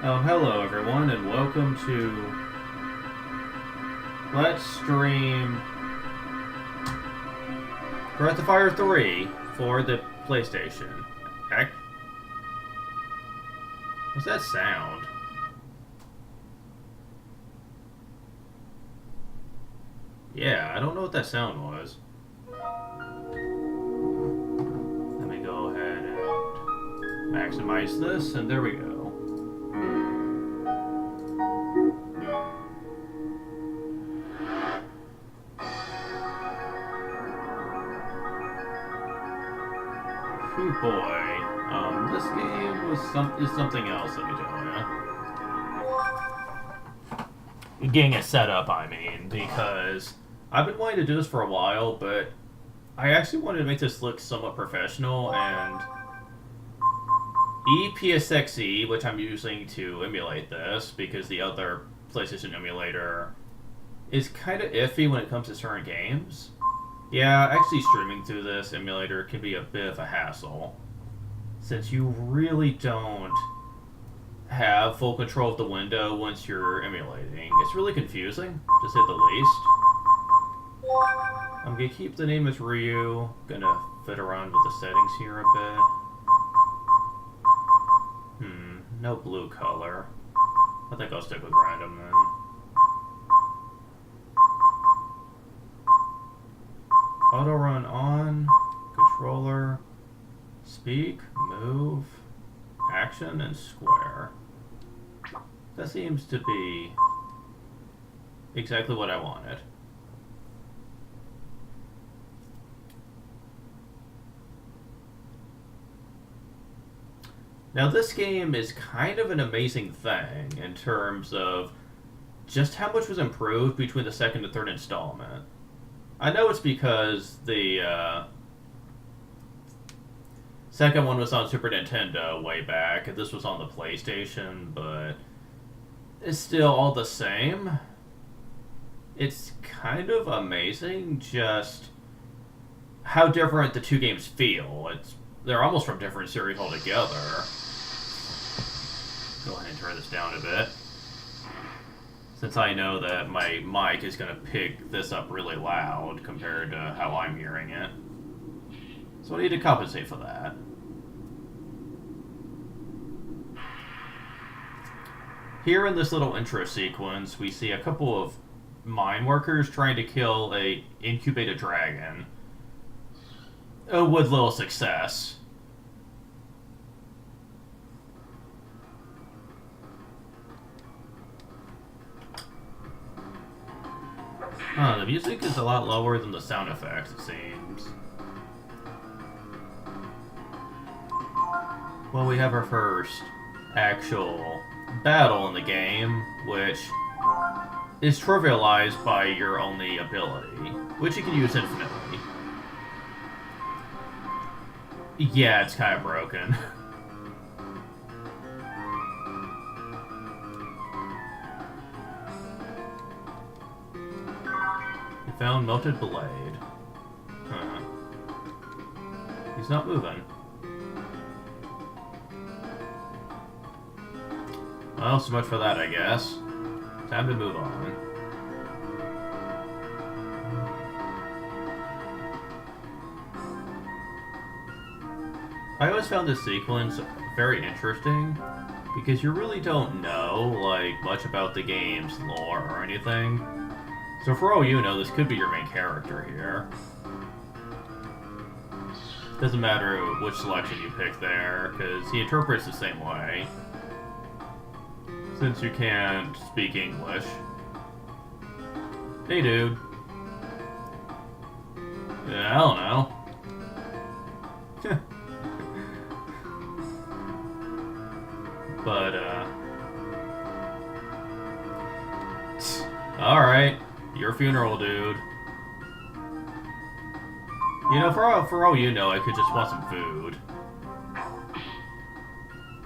Hello everyone, and welcome to Let's Stream Breath of Fire 3 for the PlayStation. What's that sound? Yeah, I don't know what that sound was. Let me go ahead and maximize this, and there we go. Oh boy, this game is something else. Let me tell you. Getting it set up, I mean, because I've been wanting to do this for a while, but I actually wanted to make this look somewhat professional, and EPSXE, which I'm using to emulate this, because the other PlayStation emulator is kind of iffy when it comes to certain games. Yeah, actually streaming through this emulator can be a bit of a hassle, since you really don't have full control of the window once you're emulating. It's really confusing, to say the least. I'm gonna keep the name as Ryu, gonna fit around with the settings here a bit. No blue color. I think I'll stick with random then. Auto run on, controller, speak, move, action, and square. That seems to be exactly what I wanted. Now this game is kind of an amazing thing in terms of just how much was improved between the second and third installment. I know it's because the second one was on Super Nintendo way back, and this was on the PlayStation, but it's still all the same. It's kind of amazing just how different the two games feel. They're almost from different series altogether. Go ahead and turn this down a bit, since I know that my mic is going to pick this up really loud compared to how I'm hearing it. So I need to compensate for that. Here in this little intro sequence, we see a couple of mine workers trying to kill a incubated dragon. With little success. The music is a lot lower than the sound effects, it seems. Well, we have our first actual battle in the game, which is trivialized by your only ability, which you can use infinitely. Yeah, it's kind of broken. Found melted blade. Huh. He's not moving. Well, so much for that, I guess. Time to move on. I always found this sequence very interesting, because you really don't know, much about the game's lore or anything. So for all you know, this could be your main character here. Doesn't matter which selection you pick there, because he interprets the same way. Since you can't speak English. Hey dude. Yeah, I don't know. But, alright. Your funeral, dude. You know, for all you know, I could just want some food.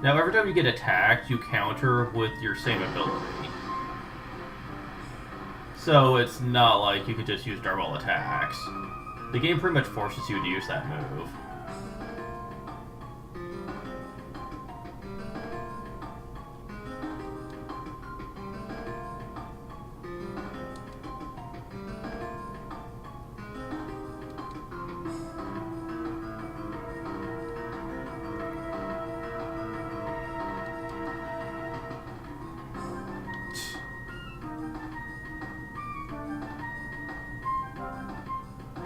Now, every time you get attacked, you counter with your same ability. So it's not like you could just use normal attacks. The game pretty much forces you to use that move.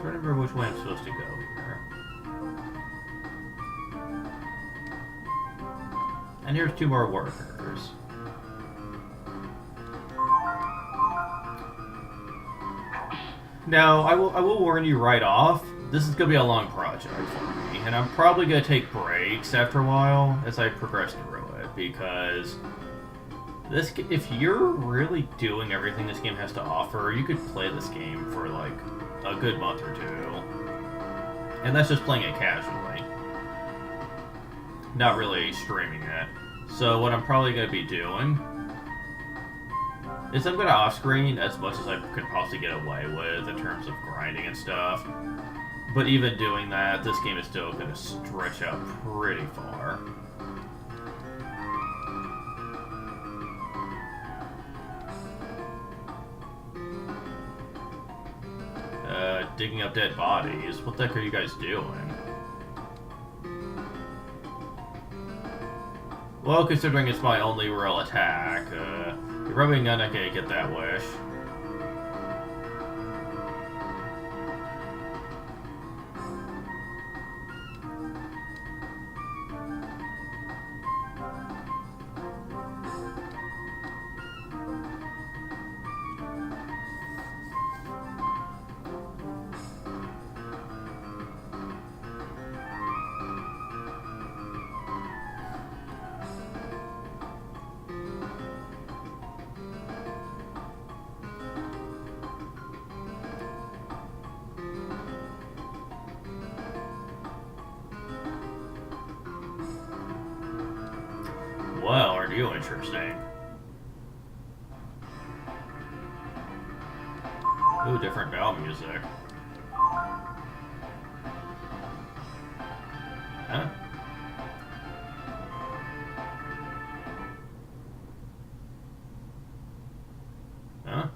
to remember which way I'm supposed to go here. And here's 2 more workers. Now, I will warn you right off, this is going to be a long project for me, and I'm probably going to take breaks after a while as I progress through it, because if you're really doing everything this game has to offer, you could play this game for like a good month or 2. And that's just playing it casually. Not really streaming it. So what I'm probably going to be doing is I'm going to off-screen as much as I could possibly get away with in terms of grinding and stuff. But even doing that, this game is still going to stretch out pretty far. Digging up dead bodies. What the heck are you guys doing? Well, considering it's my only real attack, you're probably not gonna get that wish. Well, aren't you interesting? Ooh, different bell music. Huh? Huh?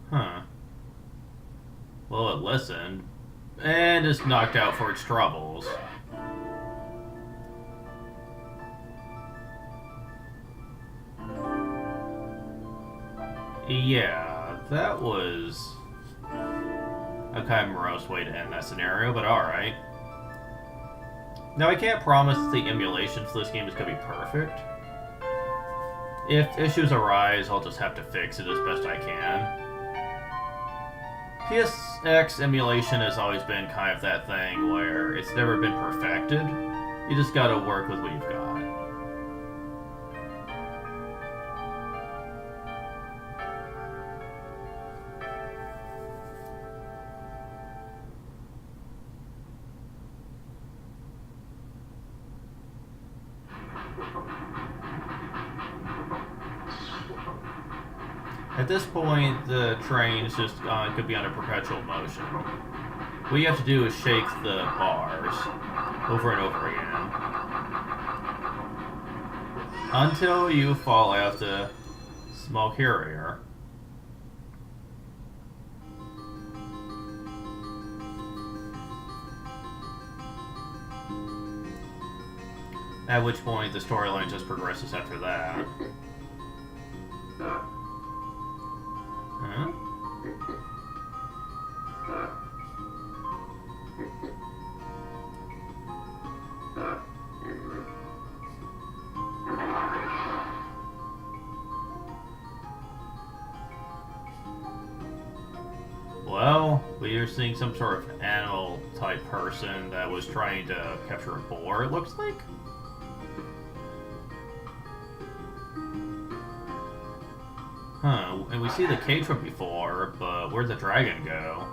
Huh. Well, it listened, and is knocked out for its troubles. Yeah, that was a kind of morose way to end that scenario, but alright. Now, I can't promise the emulation for this game is going to be perfect. If issues arise, I'll just have to fix it as best I can. PSX emulation has always been kind of that thing where it's never been perfected. You just gotta work with what you've got. At this point, the train's just could be under perpetual motion. What you have to do is shake the bars over and over again until you fall out the small carrier. At which point, the storyline just progresses after that. Huh? Well, we are seeing some sort of animal-type person that was trying to capture a boar, it looks like. Huh, and we see the cage from before, but where'd the dragon go?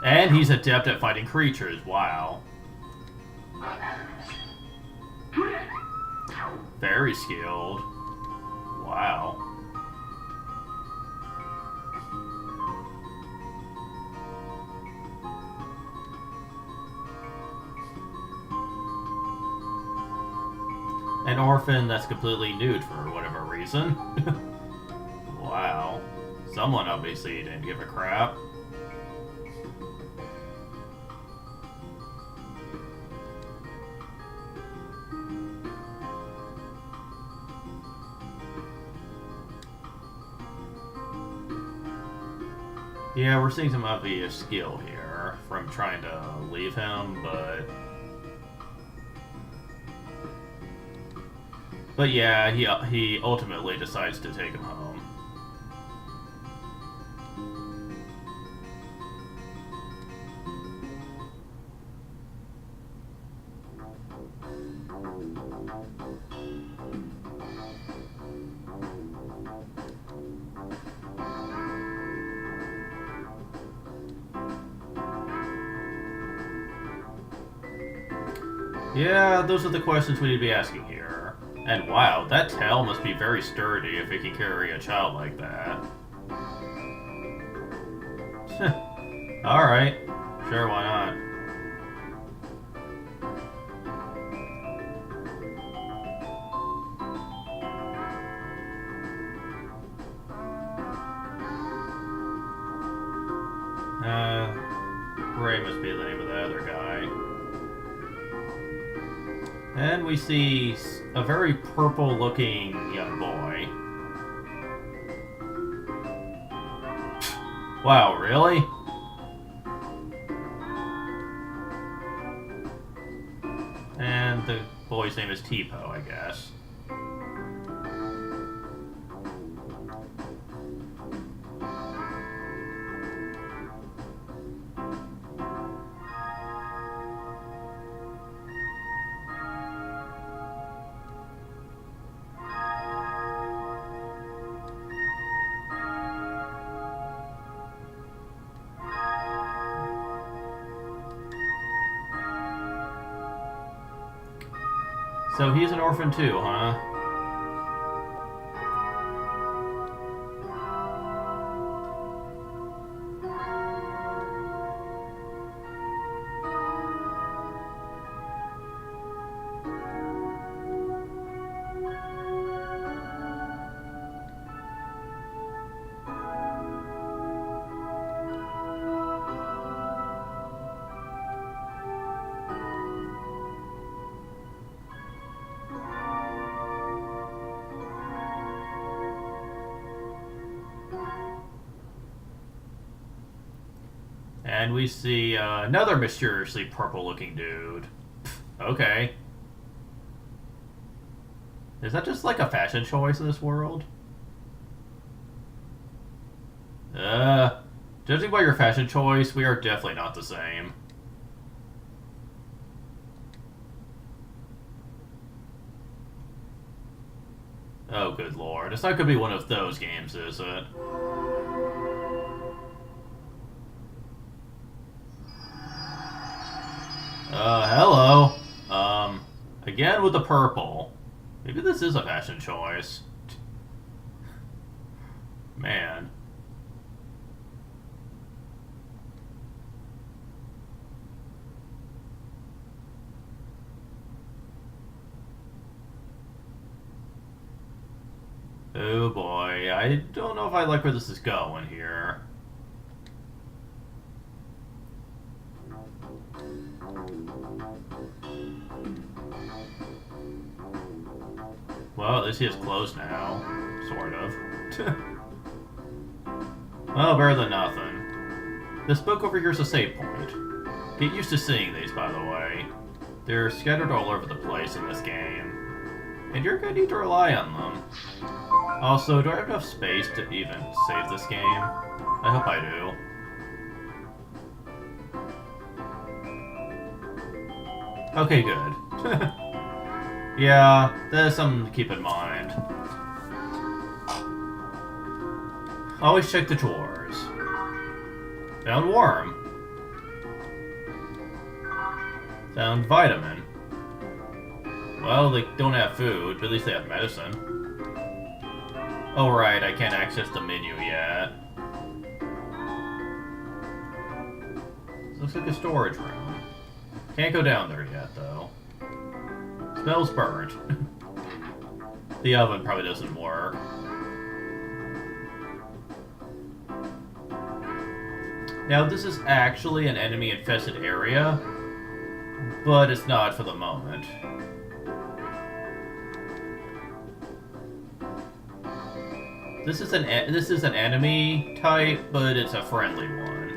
And he's adept at fighting creatures, wow. Very skilled. Wow. An orphan that's completely nude for whatever reason. Wow. someone obviously didn't give a crap. Yeah, we're seeing some obvious skill here from trying to leave him, but yeah, he ultimately decides to take him home. Yeah, those are the questions we need to be asking here. And wow, that tail must be very sturdy if it can carry a child like that. Alright. Sure, why not? Ray must be the name of the other guy. And we see a very purple-looking young boy. Wow, really? And the boy's name is Tipo, I guess. So he's an orphan too, huh? And we see another mysteriously purple-looking dude. Okay. Is that just like a fashion choice in this world? Judging by your fashion choice, we are definitely not the same. Oh, good lord. It's not gonna be one of those games, is it? Hello. Again with the purple. Maybe this is a fashion choice. Man. Oh boy, I don't know if I like where this is going here. Well, at least he has clothes now. Sort of. Well, better than nothing. This book over here is a save point. Get used to seeing these, by the way. They're scattered all over the place in this game. And you're gonna need to rely on them. Also, do I have enough space to even save this game? I hope I do. Okay, good. Yeah, that's something to keep in mind. Always check the drawers. Found worm. Found vitamin. Well, they don't have food, but at least they have medicine. Oh right, I can't access the menu yet. This looks like a storage room. Can't go down there yet, though. Smells burnt. The oven probably doesn't work. Now, this is actually an enemy-infested area, but it's not for the moment. This is an enemy type, but it's a friendly one.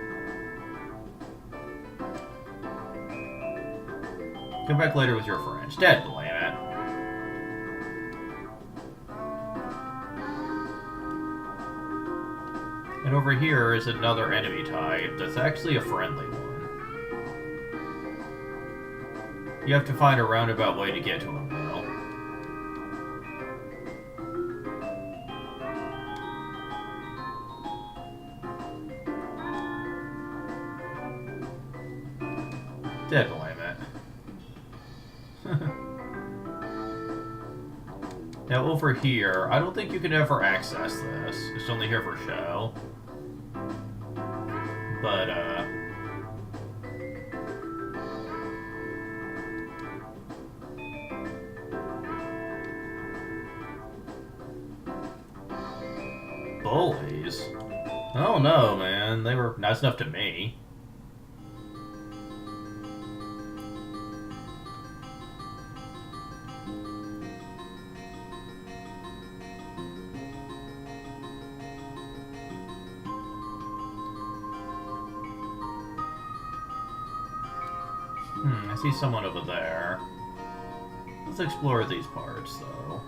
Come back later with your friends. Dead, blame it. And over here is another enemy type that's actually a friendly one. You have to find a roundabout way to get to him, though. Dead, blame it. Now over here, I don't think you can ever access this. It's only here for show. But, bullies? Oh no, man. They were nice enough to me. I see someone over there. Let's explore these parts, though.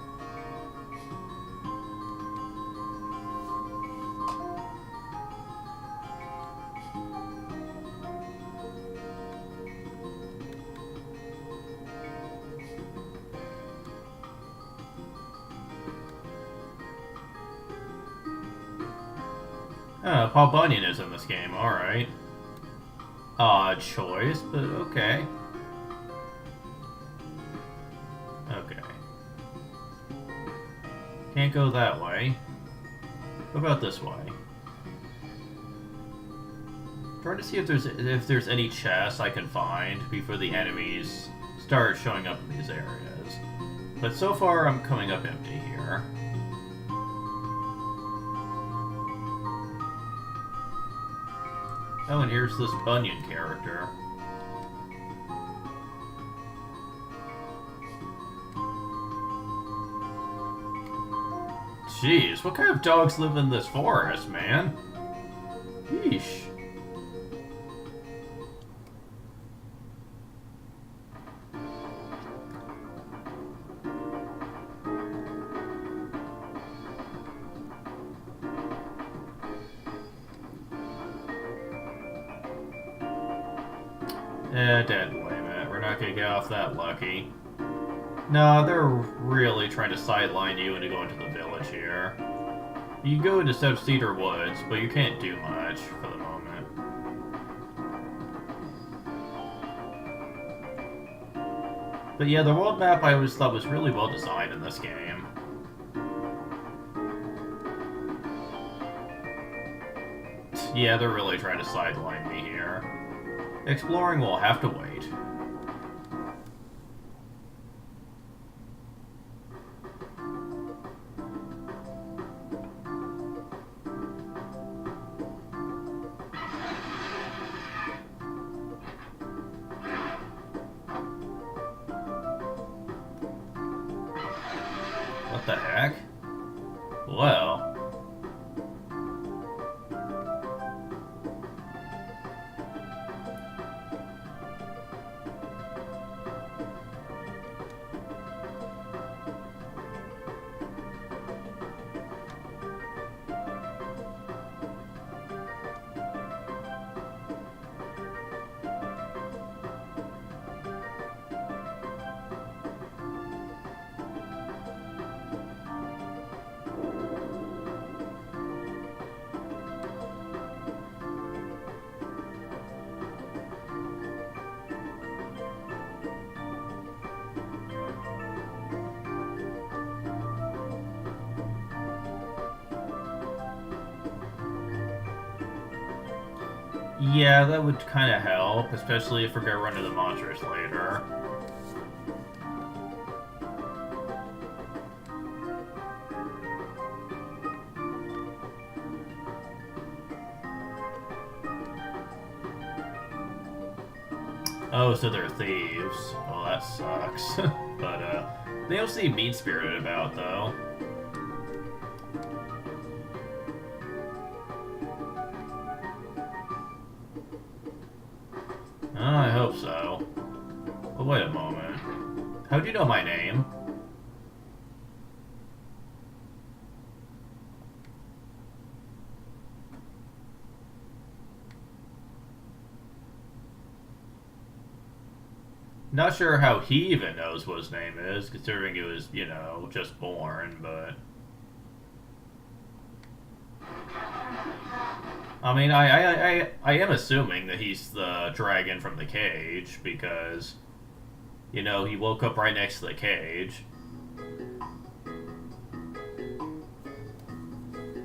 Paul Bunyan is in this game, alright. Odd choice, but okay. Okay. Can't go that way. What about this way? Trying to see if there's any chests I can find before the enemies start showing up in these areas. But so far I'm coming up empty here. Oh, and here's this Bunyan character. Jeez, what kind of dogs live in this forest, man? Yeesh. Dead blame it. We're not gonna get off that lucky. No, they're really trying to sideline you into going to the village here. You can go into Cedar Woods, but you can't do much for the moment. But yeah, the world map I always thought was really well designed in this game. Yeah, they're really trying to sideline me here. Exploring will have to wait. What the heck? Well... yeah, that would kind of help, especially if we're gonna run into the monsters later. Oh, so they're thieves. Well, that sucks. But, they don't seem mean-spirited about, though. I hope so. But wait a moment. How do you know my name? Not sure how he even knows what his name is, considering he was, you know, just born, but... I mean, I am assuming that he's the dragon from the cage, because, you know, he woke up right next to the cage.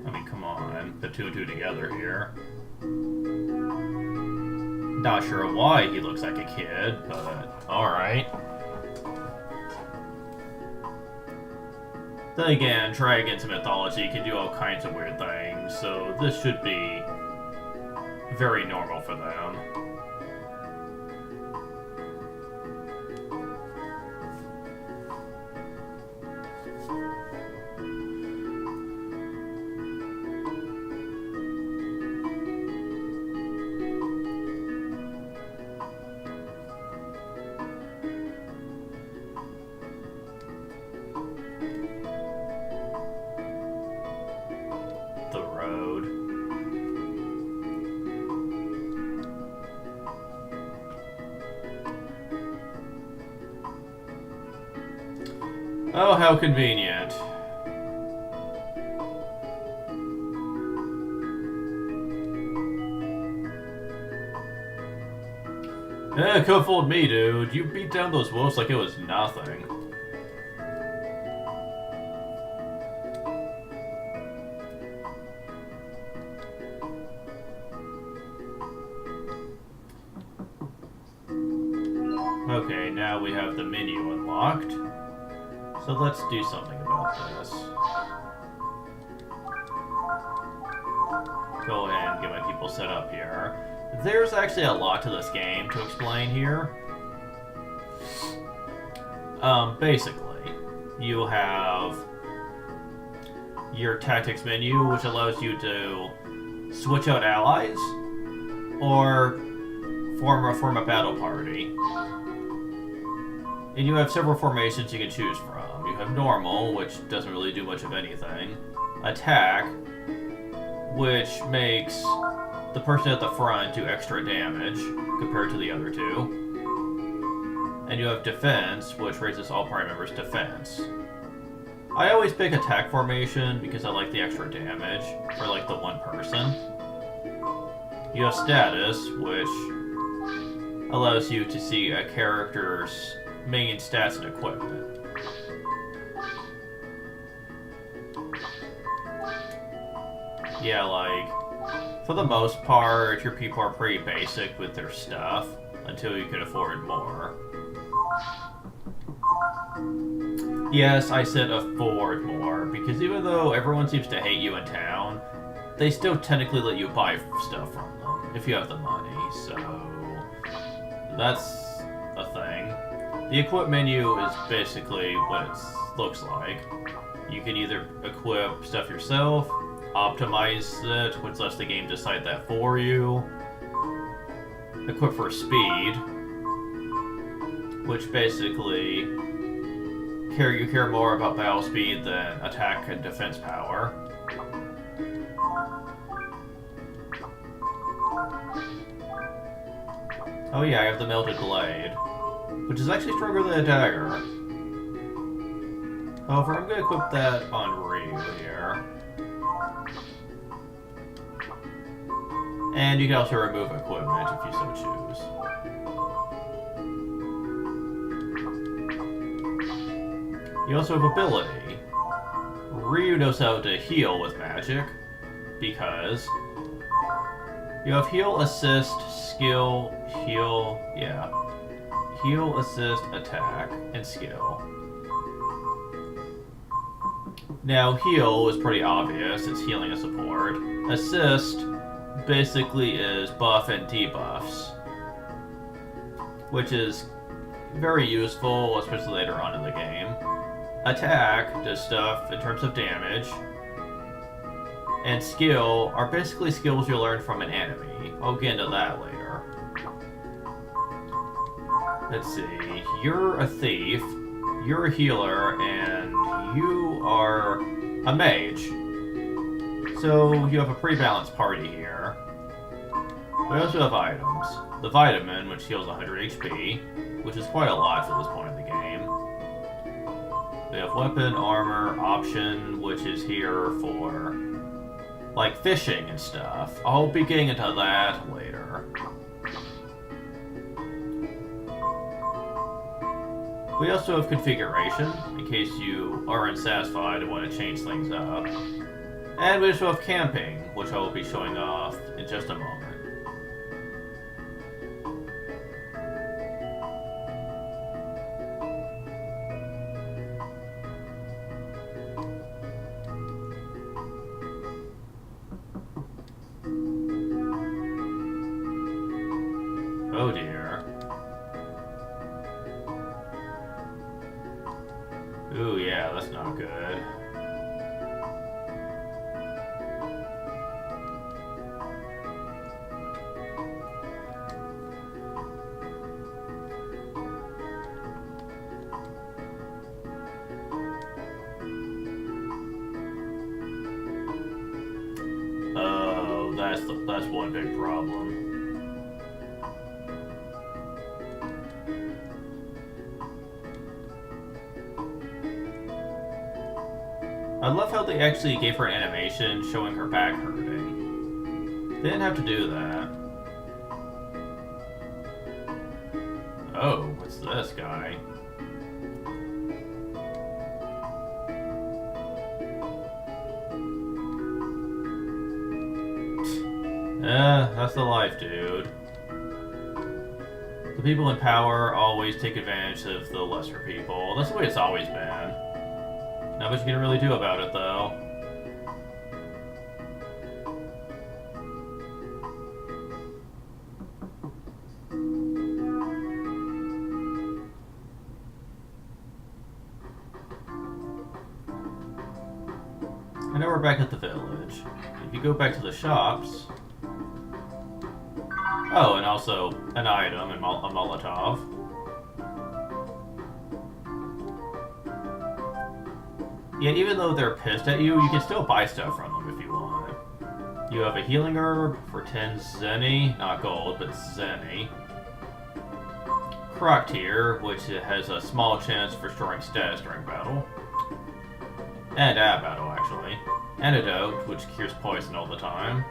I mean, come on, put two and two together here. Not sure why he looks like a kid, but alright. Then again, dragons in mythology can do all kinds of weird things, so this should be very normal for them. The road. Oh, how convenient. Could've fooled me, dude. You beat down those wolves like it was nothing. Okay, now we have the menu unlocked. So let's do something about this. Go ahead and get my people set up here. There's actually a lot to this game to explain here. Basically, you have your tactics menu, which allows you to switch out allies or form a battle party. And you have several formations you can choose from. You have normal, which doesn't really do much of anything. Attack, which makes the person at the front do extra damage compared to the other two. And you have defense, which raises all party members' defense. I always pick attack formation because I like the extra damage for like the one person. You have status, which allows you to see a character's main stats and equipment. Yeah, like, for the most part, your people are pretty basic with their stuff until you can afford more. Yes, I said afford more, because even though everyone seems to hate you in town, they still technically let you buy stuff from them if you have the money, so that's a thing. The equip menu is basically what it looks like. You can either equip stuff yourself, optimize it, which lets the game decide that for you, equip for speed, which basically you care more about battle speed than attack and defense power. Oh yeah, I have the Melted Blade, which is actually stronger than a dagger. However, I'm going to equip that on Ryu here. And you can also remove equipment if you so choose. You also have ability. Ryu knows how to heal with magic, because you have heal, assist, skill, heal, yeah. Heal, assist, attack, and skill. Now, heal is pretty obvious, it's healing and support. Assist basically is buff and debuffs. which is very useful, especially later on in the game. Attack does stuff in terms of damage. And skill are basically skills you learn from an enemy. I'll get into that later. Let's see. You're a thief, you're a healer, and you are a mage. So you have a pretty balanced party here. We also have items. The vitamin, which heals 100 HP, which is quite a lot for this point in the game. We have weapon, armor, option, which is here for, like, fishing and stuff. I'll be getting into that later. We also have configuration, in case you are unsatisfied and want to change things up. And we also have camping, which I will be showing off in just a moment. Oh dear. Ooh, yeah, that's not good. Oh, that's one big problem. I love how they actually gave her an animation showing her back hurting. They didn't have to do that. Oh, what's this guy? That's the life, dude. The people in power always take advantage of the lesser people. That's the way it's always been. Not much you can really do about it, though. And now we're back at the village. If you go back to the shops... Oh, and also an item, and a Molotov. Yeah, even though they're pissed at you, you can still buy stuff from them if you want. You have a healing herb for 10 zenny, not gold, but zenny. Croctier, which has a small chance for storing status during battle. And at battle, actually. Antidote, which cures poison all the time.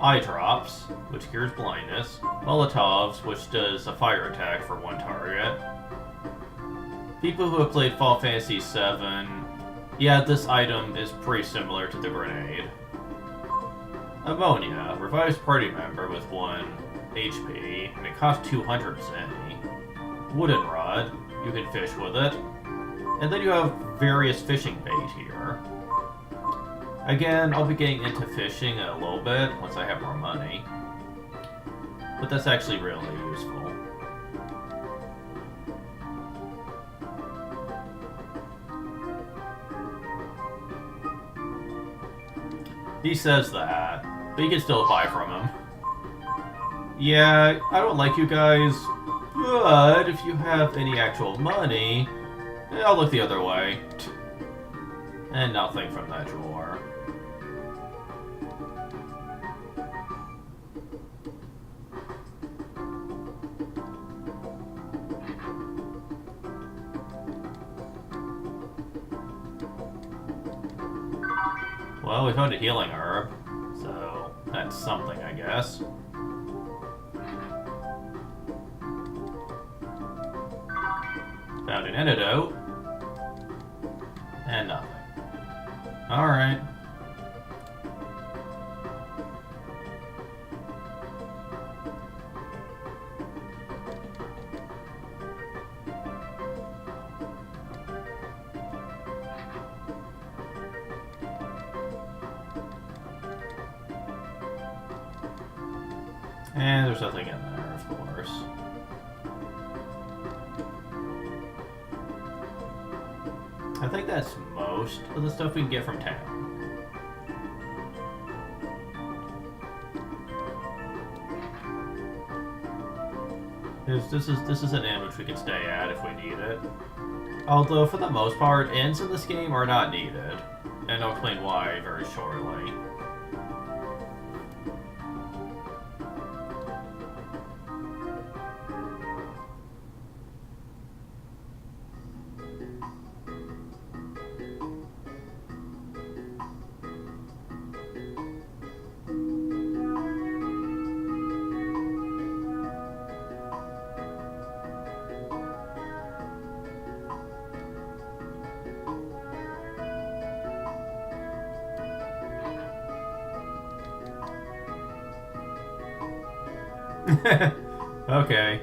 Eye drops, which cures blindness. Molotovs, which does a fire attack for one target. People who have played Final Fantasy VII, yeah, this item is pretty similar to the grenade. Ammonia, revives party member with 1 HP, and it costs 200 zenny. Wooden rod, you can fish with it. And then you have various fishing bait here. Again, I'll be getting into fishing in a little bit once I have more money. But that's actually really useful. He says that, but you can still buy from him. Yeah, I don't like you guys, but if you have any actual money, I'll look the other way. And nothing from that drawer. Well, we found a healing herb, so that's something, I guess. Found an antidote. And nothing. Alright. And there's nothing in there, of course. I think that's most of the stuff we can get from town. This is an inn which we can stay at if we need it. Although, for the most part, inns in this game are not needed. And I'll explain why very shortly. Okay.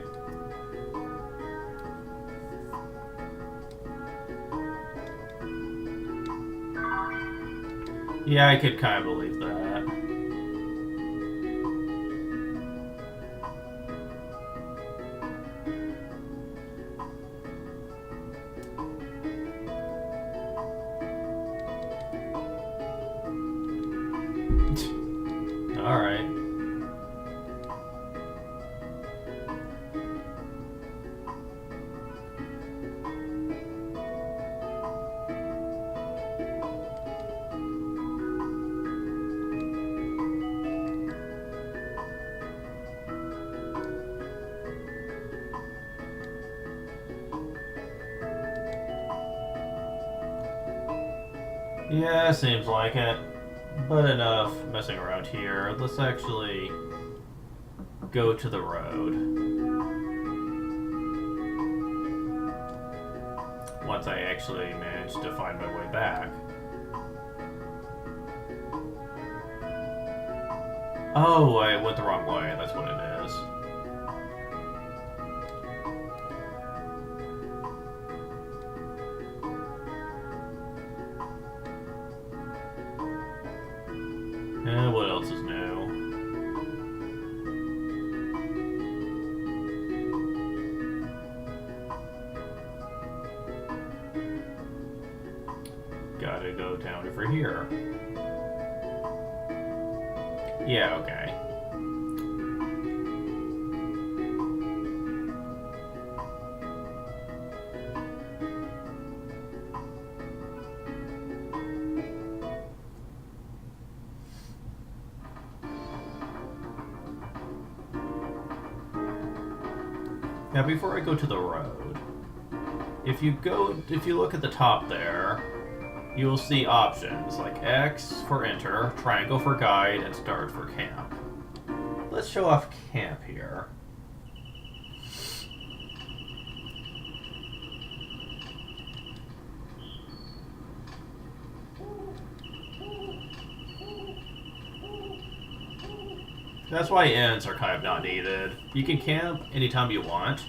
Yeah, I could kind of believe that. Alright. Yeah, seems like it. But enough messing around here. Let's actually go to the road. Once I actually manage to find my way back. Oh, I went the wrong way. That's what it is. What else is new? Gotta go down over here. Yeah, okay. Now, before I go to the road, if you look at the top there, you will see options like X for enter, triangle for guide, and start for camp. Let's show off camp here. That's why inns are kind of not needed. You can camp anytime you want.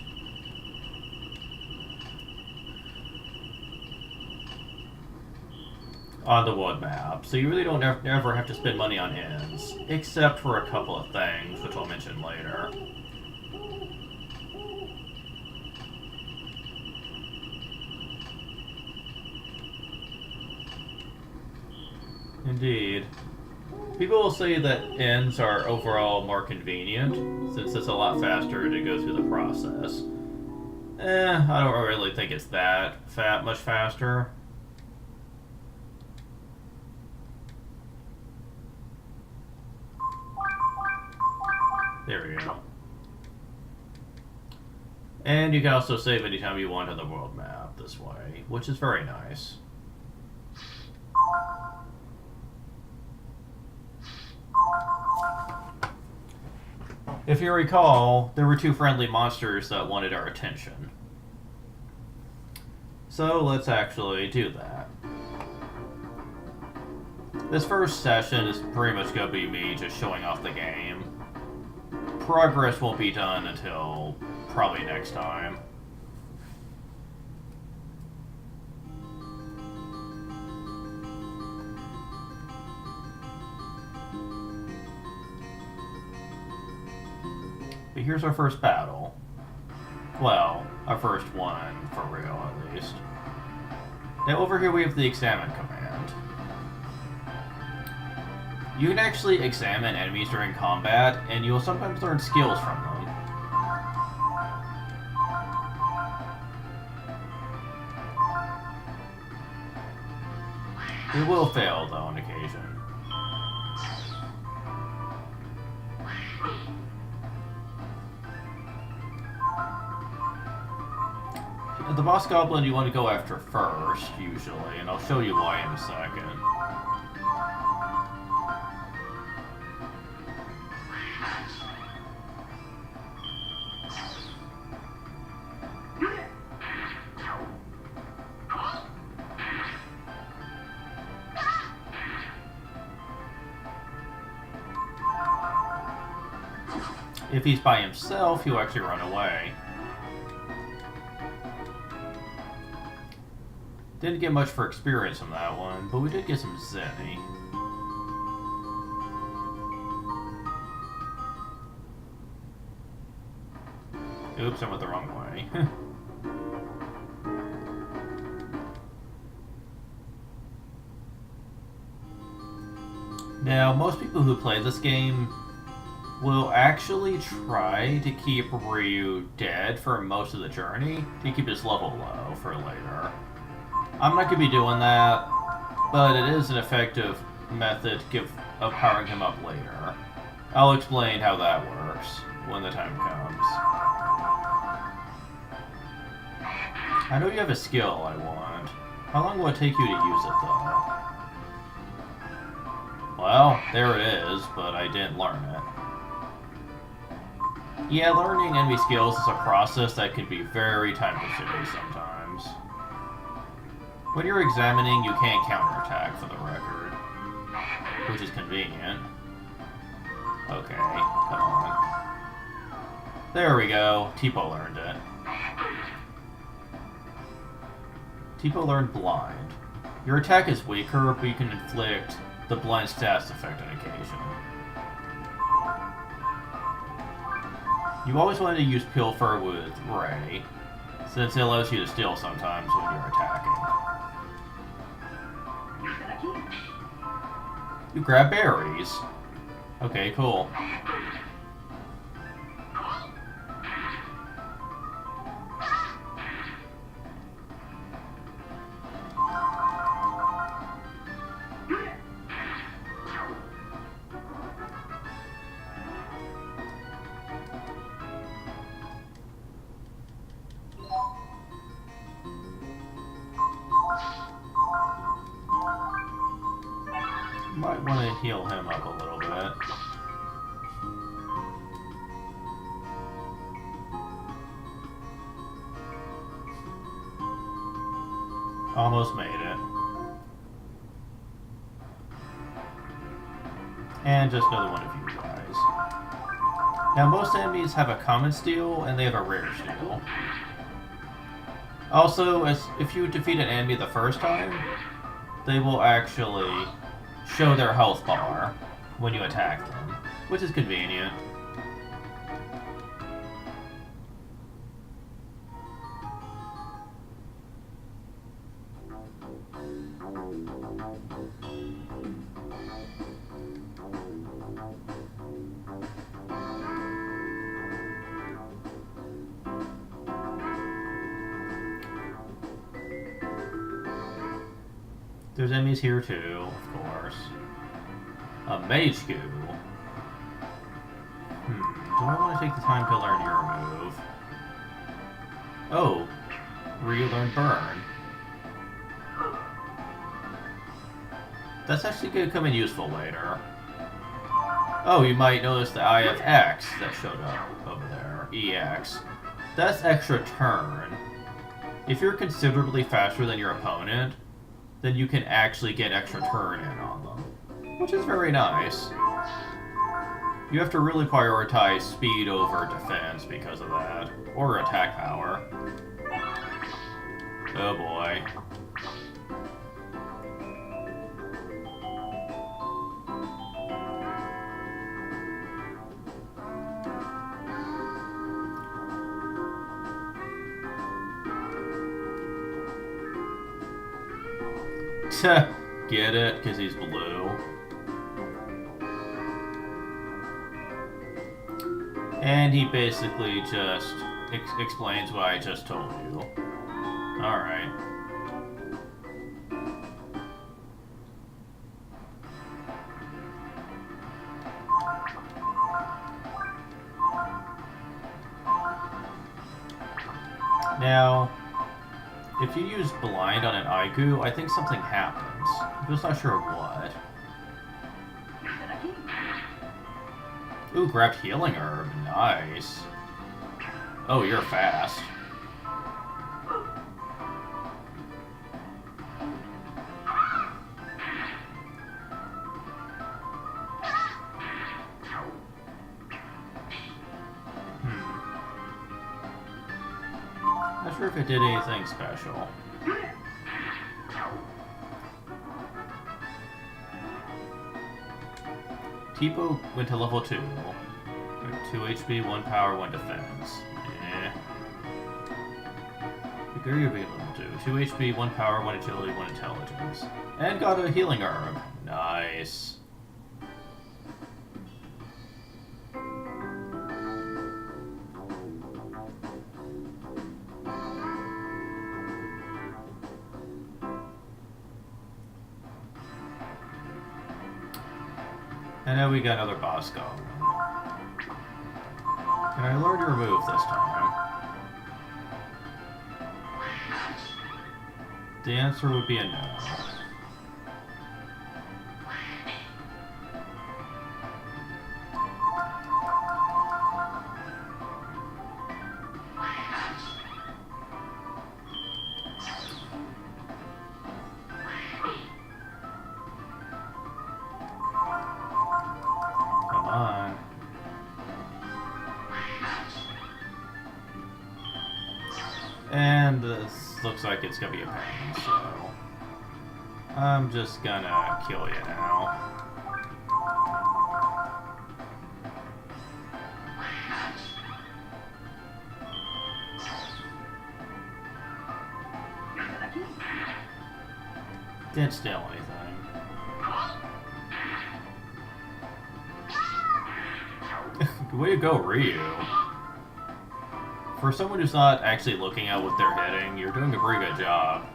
On the world map, so you really don't ever have to spend money on inns, except for a couple of things, which I'll mention later. Indeed. People will say that inns are overall more convenient, since it's a lot faster to go through the process. I don't really think it's that much faster. There we go. And you can also save anytime you want on the world map this way, which is very nice. If you recall, there were two friendly monsters that wanted our attention. So let's actually do that. This first session is pretty much going to be me just showing off the game. Progress won't be done until probably next time. But here's our first battle. Well, our first one, for real at least. Now over here we have the examine command. You can actually examine enemies during combat, and you'll sometimes learn skills from them. It will fail, though, on occasion. The boss goblin you want to go after first, usually, and I'll show you why in a second. If he's by himself, he'll actually run away. Didn't get much for experience on that one, but we did get some Zenny. Oops, I went the wrong way. Now, most people who play this game will actually try to keep Ryu dead for most of the journey to keep his level low for later. I'm not going to be doing that, but it is an effective method of powering him up later. I'll explain how that works when the time comes. I know you have a skill I want. How long will it take you to use it, though? Well, there it is, but I didn't learn it. Yeah, learning enemy skills is a process that can be very time-consuming sometimes. When you're examining, you can't counterattack, for the record. Which is convenient. Okay, come on. There we go. Tipo learned it. Tipo learned Blind. Your attack is weaker, but you can inflict the blind status effect on occasion. You always want to use Pilfer with Ray, since it allows you to steal sometimes when you're attacking. You grab berries. Okay, cool. Might want to heal him up a little bit. Almost made it. And just another one of you guys. Now most enemies have a common steal, and they have a rare steal. Also, if you defeat an enemy the first time, they will actually show their health bar when you attack them, which is convenient. There's enemies here too, of course. A Mage Goo. Do I want to take the time to learn your move? Oh, relearn Burn. That's actually going to come in useful later. Oh, you might notice the IFX that showed up over there. EX. That's extra turn. If you're considerably faster than your opponent, then you can actually get extra turn in on them, which is very nice. You have to really prioritize speed over defense because of that, or attack power. Oh boy. Get it? Because he's blue. And he basically just explains what I just told you. Alright. Now, if you use blind on an Aigu, I think something happens. I'm just not sure what. Ooh, grabbed healing herb. Nice. Oh, you're fast. Not sure if it did anything special. Tipo went to level 2. 2 HP, 1 power, 1 defense. Eh. Figurio being level 2. 2 HP, 1 power, 1 agility, 1 intelligence. And got a healing herb. Nice. And now we got another boss goblin. Can I learn your move this time? The answer would be a no. Come on. And this looks like it's gonna be a pain, so I'm just gonna kill you now. Didn't steal anything. Way to go, Ryu. For someone who's not actually looking at what they're hitting, you're doing a pretty good job.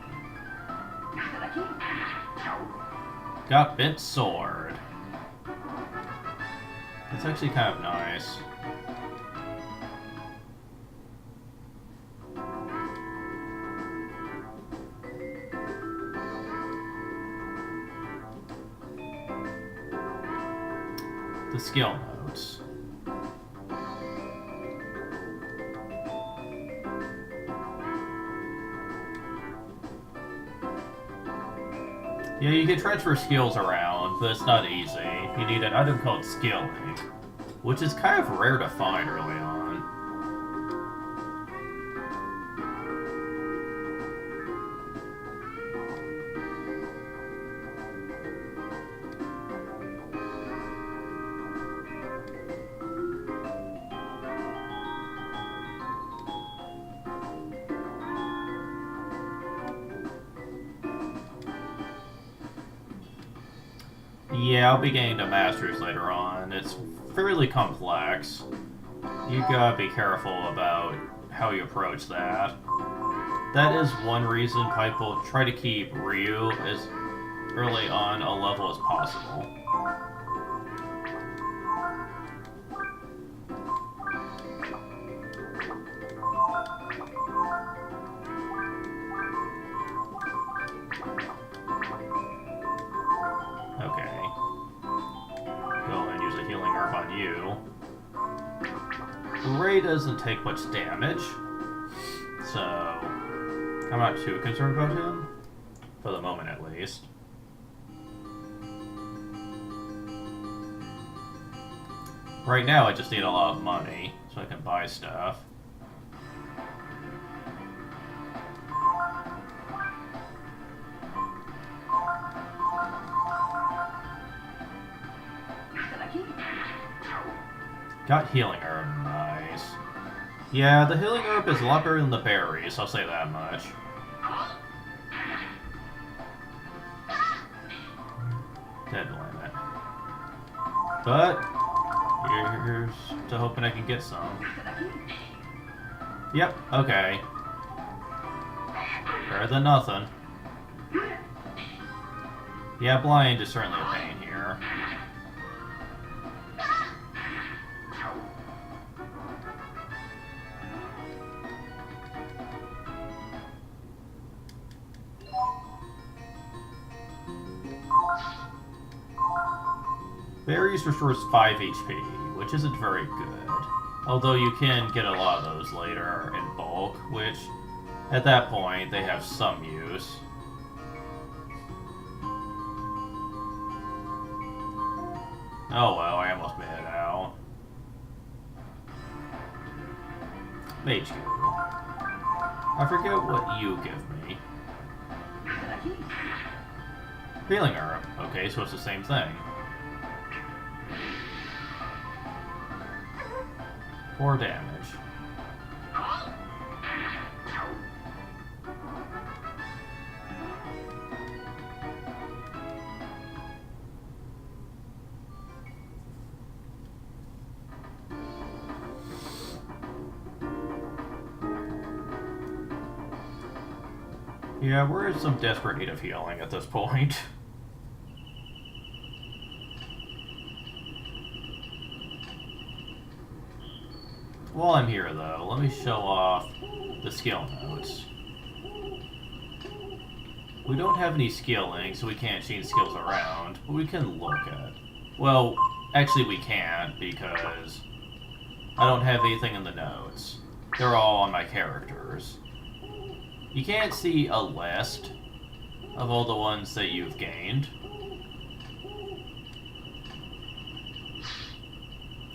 Got bent sword. It's actually kind of nice. The skill notes. Yeah, you can transfer skills around, but it's not easy. You need an item called Skill Link, which is kind of rare to find early on. Yeah, I'll be getting to Masters later on. It's fairly complex. You gotta be careful about how you approach that. That is one reason people try to keep Ryu as early on a level as possible. Ray doesn't take much damage, so I'm not too concerned about him, for the moment at least. Right now I just need a lot of money, so I can buy stuff. Got healing herb, nice. Yeah, the healing herb is a lot better than the berries, I'll say that much. Dead limit. But here's to hoping I can get some. Yep, okay. Better than nothing. Yeah, blind is certainly a pain here. Berries restores 5 HP, which isn't very good. Although you can get a lot of those later in bulk, which, at that point, they have some use. Oh well, I almost made it out. Mage Goo. I forget what you give me. Healing Herb. Okay, so it's the same thing. 4 damage. Yeah, we're in some desperate need of healing at this point. While I'm here, though, let me show off the skill notes. We don't have any skilling, so we can't change skills around, but we can look at... Well, actually we can't, because I don't have anything in the notes. They're all on my characters. You can't see a list of all the ones that you've gained.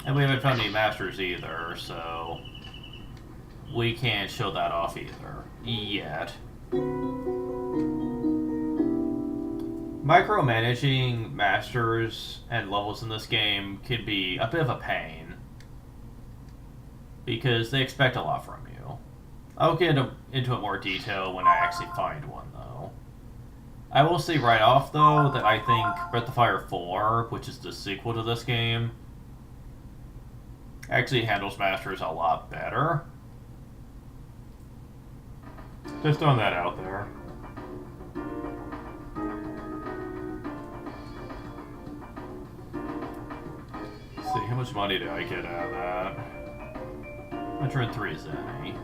And we haven't found any masters either, so we can't show that off either. Yet. Micromanaging masters and levels in this game can be a bit of a pain, because they expect a lot from you. I'll get into it more detail when I actually find one, though. I will say right off, though, that I think Breath of Fire 4, which is the sequel to this game, actually handles masters a lot better. Just throwing that out there. Let's see, how much money do I get out of that? 103 zenny.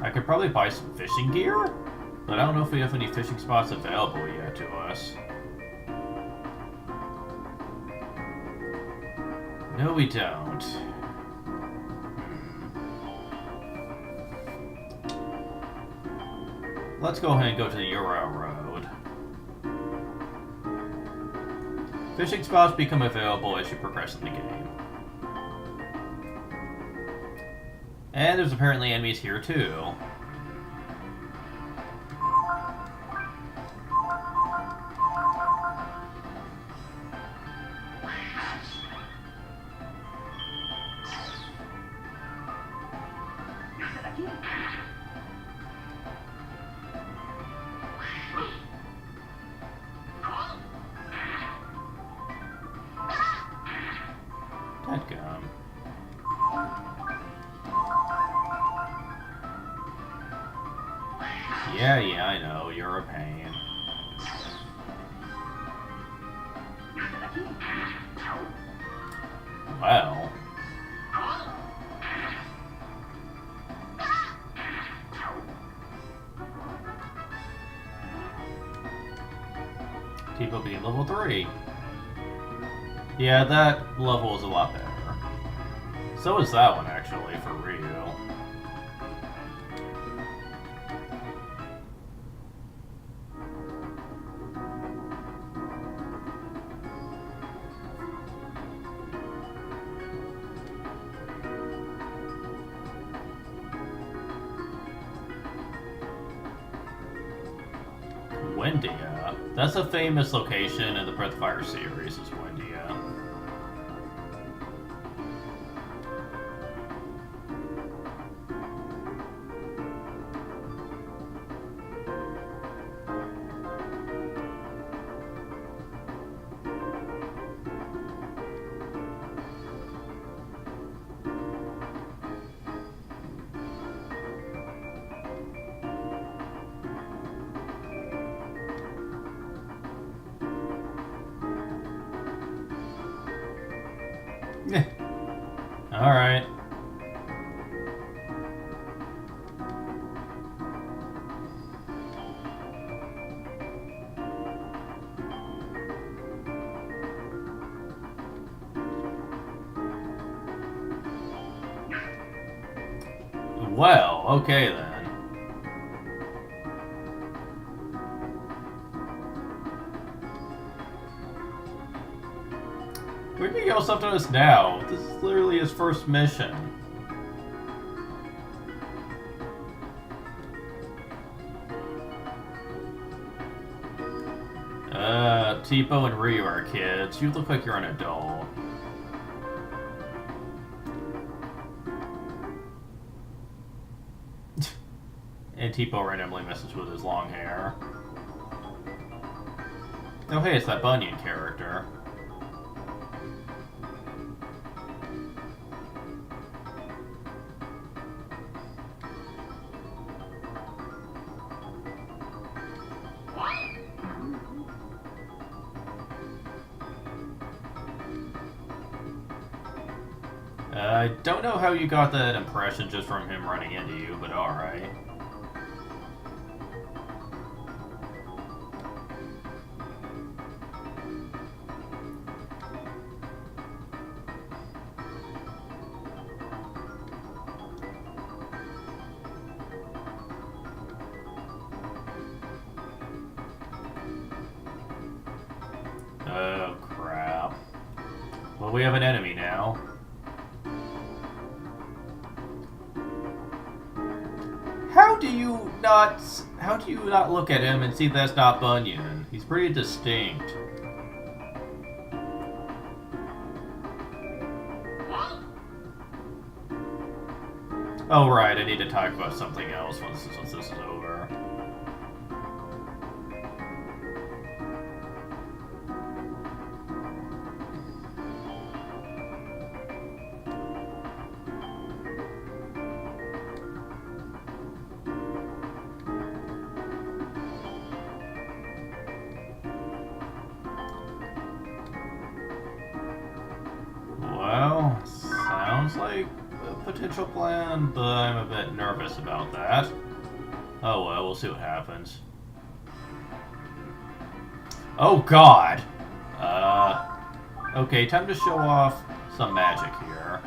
I could probably buy some fishing gear, but I don't know if we have any fishing spots available yet to us. No, we don't. Let's go ahead and go to the Euro Road. Fishing spots become available as you progress in the game. And there's apparently enemies here too. Dadgum. Yeah, I know. You're a pain. Well. Tipo being level 3. Yeah, that level is a lot better. So is that one, actually, for real. Wendia. That's a famous location in the Breath of Fire series, is Wendia. Alright. Well, okay then. Where'd Miguel up to us now? This is literally his first mission. Tipo and Ryu are kids. You look like you're an adult. And Tipo randomly messes with his long hair. Oh hey, it's that Bunyan character. I don't know how you got that impression just from him running into you, but alright. Oh, crap. Well, we have an enemy now. How do you not look at him and see that's not Bunyan? He's pretty distinct. Oh right, I need to talk about something else once this is over. Well, sounds like a potential plan, but I'm a bit nervous about that. Oh well, we'll see what happens. Oh god! Okay, time to show off some magic here.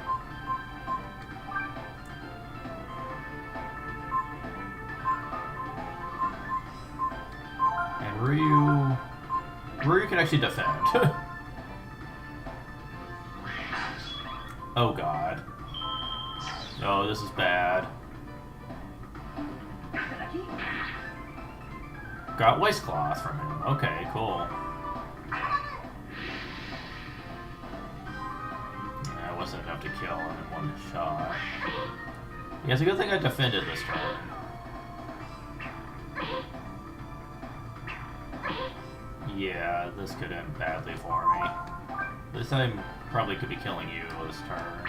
And Ryu can actually defend. Oh god. Oh, this is bad. Got waist cloth from him. Okay, cool. That wasn't enough to kill him in one shot. Yeah, it's a good thing I defended this turn. Yeah, this could end badly for me. This time probably could be killing you this turn.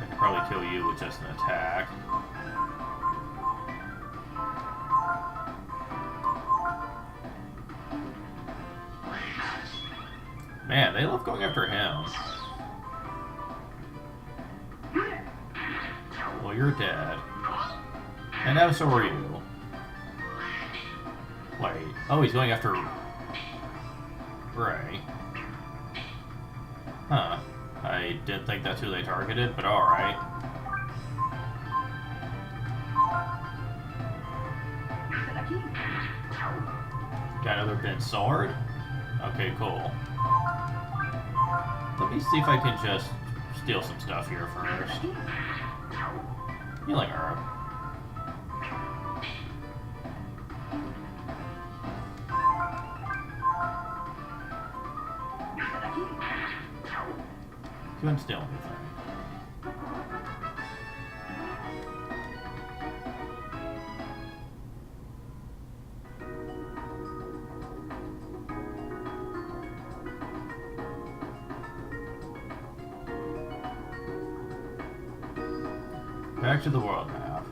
I could probably kill you with just an attack. Man, they love going after him. Well, you're dead. And now so are you. Wait. Oh, he's going after Ray. Huh. I didn't think that's who they targeted, but alright. Got another bent sword? Okay, cool. Let me see if I can just steal some stuff here first. Healing herb. Couldn't steal anything. Back to the world map.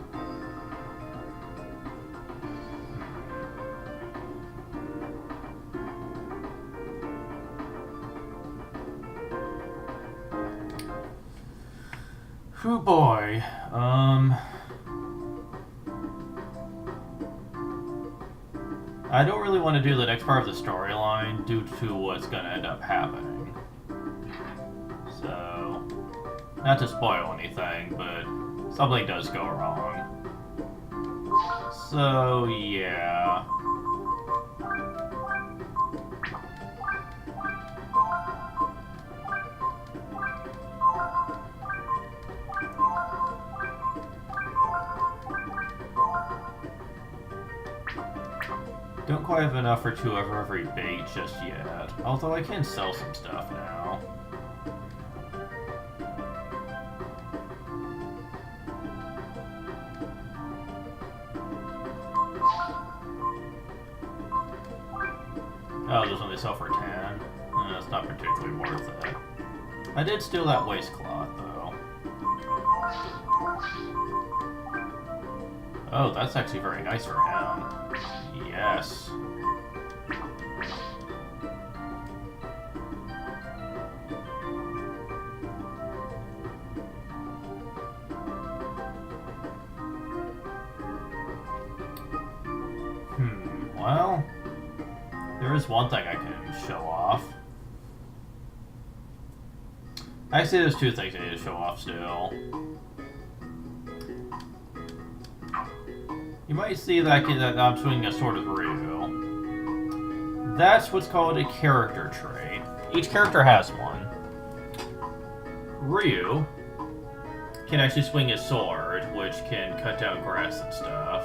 Oh boy. I don't really want to do the next part of the storyline due to what's going to end up happening. So, not to spoil anything, but something does go wrong. So, yeah. Don't quite have enough for two of every bait just yet, although I can sell some stuff now. Oh, those only sell for 10? That's not particularly worth it. I did steal that waistcloth, though. Oh, that's actually very nice for him. Yes. Well, there is one thing I can show off. Actually, there's two things I need to show off still. You might see that I'm swinging a sword of Ryu. That's what's called a character trait. Each character has one. Ryu can actually swing his sword, which can cut down grass and stuff.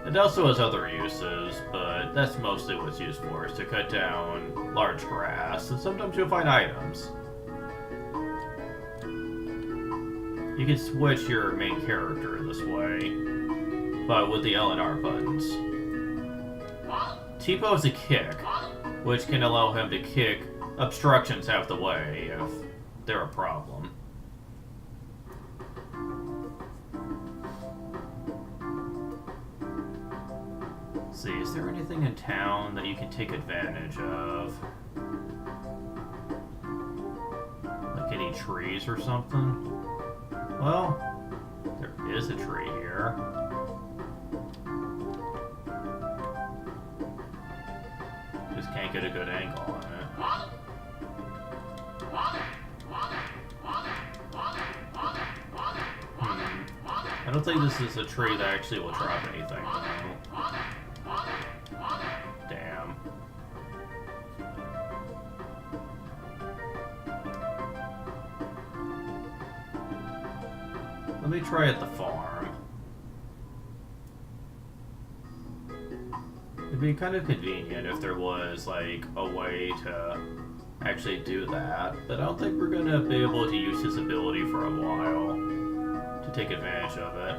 It also has other uses, but that's mostly what it's used for, is to cut down large grass, and sometimes you'll find items. You can switch your main character this way, but with the L and R buttons. T-Bow is a kick, which can allow him to kick obstructions out of the way if they're a problem. Let's see, is there anything in town that you can take advantage of? Like any trees or something? Well, there is a tree here. Just can't get a good angle on it. I don't think this is a tree that actually will drop anything, though. Damn. Let me try at the farm. It'd be kind of convenient if there was, like, a way to actually do that, but I don't think we're gonna be able to use his ability for a while to take advantage of it.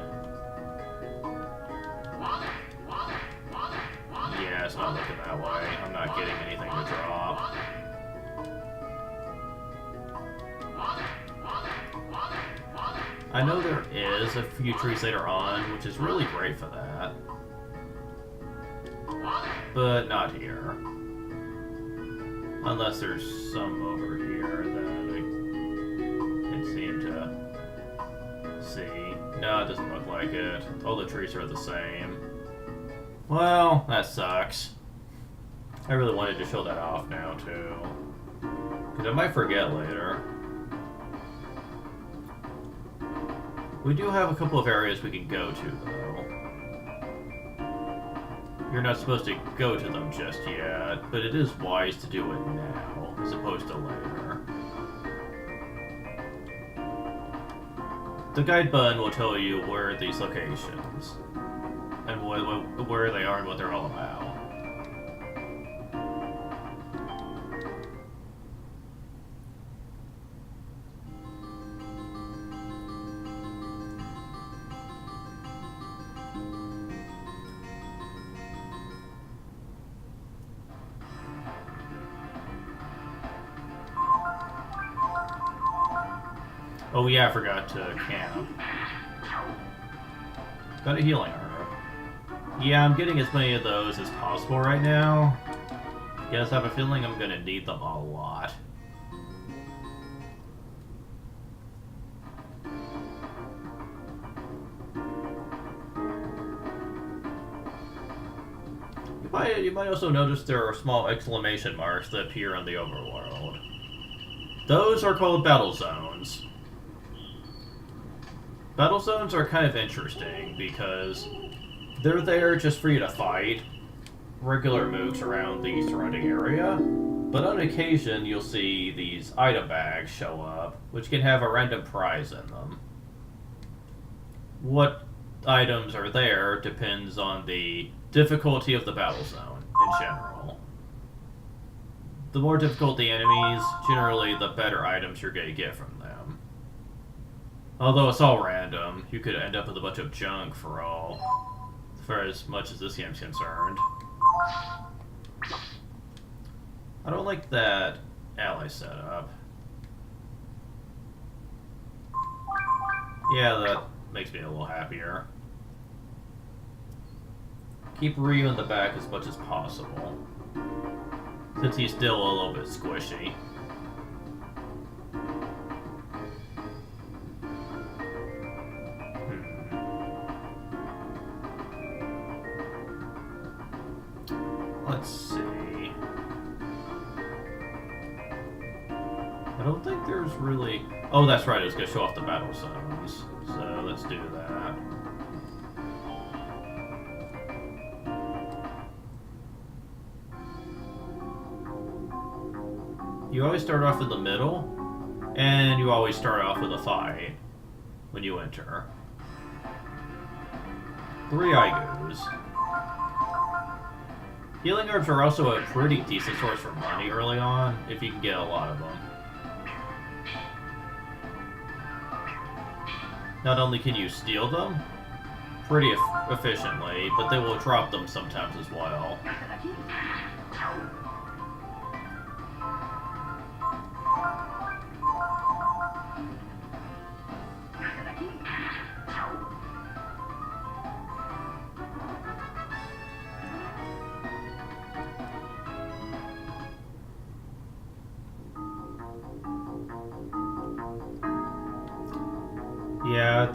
Yeah, it's not looking that way. I'm not getting anything to drop. I know there is a few trees later on, which is really great for that. But not here. Unless there's some over here that I can seem to see. No, it doesn't look like it. All the trees are the same. Well, that sucks. I really wanted to show that off now, too. Because I might forget later. We do have a couple of areas we can go to, though. You're not supposed to go to them just yet, but it is wise to do it now, as opposed to later. The guide button will tell you where these locations, and where they are and what they're all about. Oh yeah, I forgot to camp. Got a healing herb. Yeah, I'm getting as many of those as possible right now. Guess I have a feeling I'm gonna need them a lot. you might also notice there are small exclamation marks that appear on the overworld. Those are called battle zones. Battle zones are kind of interesting because they're there just for you to fight regular mooks around the surrounding area, but on occasion you'll see these item bags show up, which can have a random prize in them. What items are there depends on the difficulty of the battle zone in general. The more difficult the enemies, generally the better items you're going to get from them. Although it's all random, you could end up with a bunch of junk for as much as this game's concerned. I don't like that ally setup. Yeah, that makes me a little happier. Keep Ryu in the back as much as possible, since he's still a little bit squishy. Let's see. I don't think there's really... Oh, that's right, I was going to show off the battle zones. So let's do that. You always start off in the middle, and you always start off with a fight when you enter. 3 Aigus. Healing herbs are also a pretty decent source for money early on, if you can get a lot of them. Not only can you steal them pretty efficiently, but they will drop them sometimes as well. Yeah,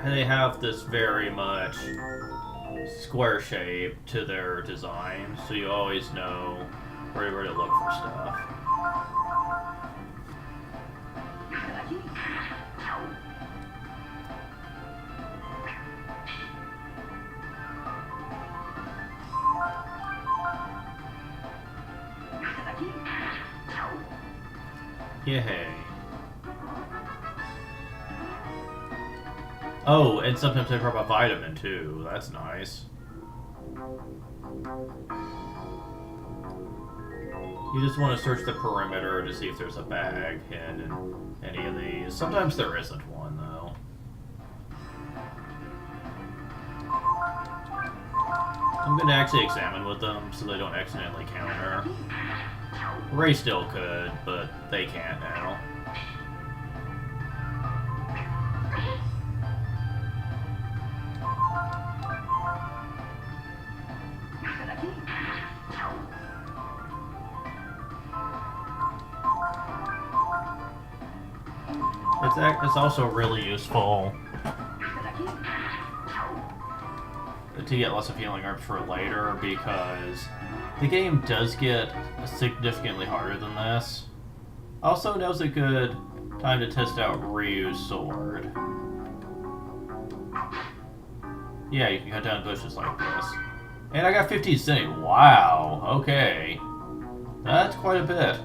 they have this very much square shape to their design, so you always know where to look for stuff. Yay. Oh, and sometimes they drop a vitamin too. That's nice. You just want to search the perimeter to see if there's a bag hidden in any of these. Sometimes there isn't one, though. I'm going to actually examine with them so they don't accidentally counter. Ray still could, but they can't now. It's also really useful to get lots of healing herbs for later, because the game does get significantly harder than this. Also, now's a good time to test out Ryu's sword. Yeah, you can cut down bushes like this. And I got 15 centi. Wow, okay. That's quite a bit.